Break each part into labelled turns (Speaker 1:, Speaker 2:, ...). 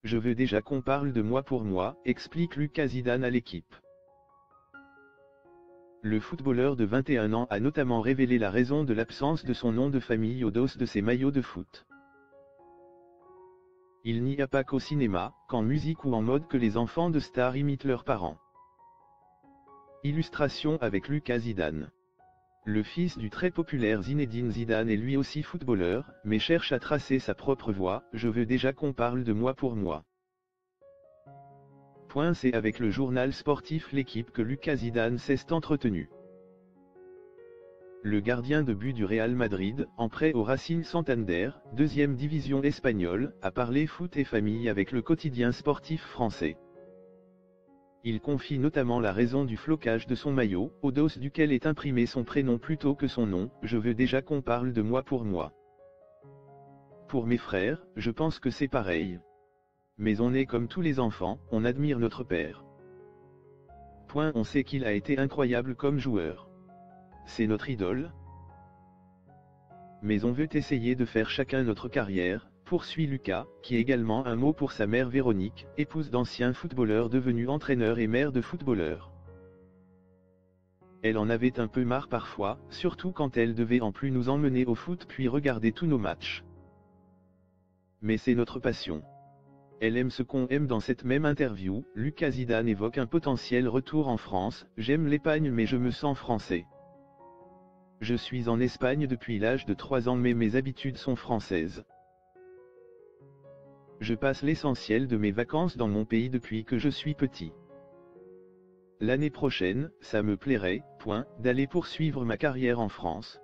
Speaker 1: Je veux déjà qu'on parle de moi pour moi, explique Lucas Zidane à l'équipe. Le footballeur de 21 ans a notamment révélé la raison de l'absence de son nom de famille au dos de ses maillots de foot. Il n'y a pas qu'au cinéma, qu'en musique ou en mode que les enfants de stars imitent leurs parents. Illustration avec Lucas Zidane. Le fils du très populaire Zinedine Zidane est lui aussi footballeur, mais cherche à tracer sa propre voie. Je veux déjà qu'on parle de moi pour moi. C'est avec le journal sportif L'Équipe que Lucas Zidane s'est entretenu. Le gardien de but du Real Madrid, en prêt au Racing Santander, deuxième division espagnole, a parlé foot et famille avec le quotidien sportif français. Il confie notamment la raison du flocage de son maillot, au dos duquel est imprimé son prénom plutôt que son nom. Je veux déjà qu'on parle de moi pour moi. Pour mes frères, je pense que c'est pareil. Mais on est comme tous les enfants, on admire notre père. On sait qu'il a été incroyable comme joueur. C'est notre idole. Mais on veut essayer de faire chacun notre carrière, poursuit Lucas, qui également un mot pour sa mère Véronique, épouse d'ancien footballeur devenu entraîneur et mère de footballeur. Elle en avait un peu marre parfois, surtout quand elle devait en plus nous emmener au foot puis regarder tous nos matchs. Mais c'est notre passion. Elle aime ce qu'on aime. Dans cette même interview, Lucas Zidane évoque un potentiel retour en France. J'aime l'Espagne mais je me sens français. Je suis en Espagne depuis l'âge de 3 ans mais mes habitudes sont françaises. Je passe l'essentiel de mes vacances dans mon pays depuis que je suis petit. L'année prochaine, ça me plairait, d'aller poursuivre ma carrière en France.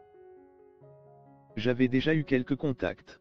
Speaker 1: J'avais déjà eu quelques contacts.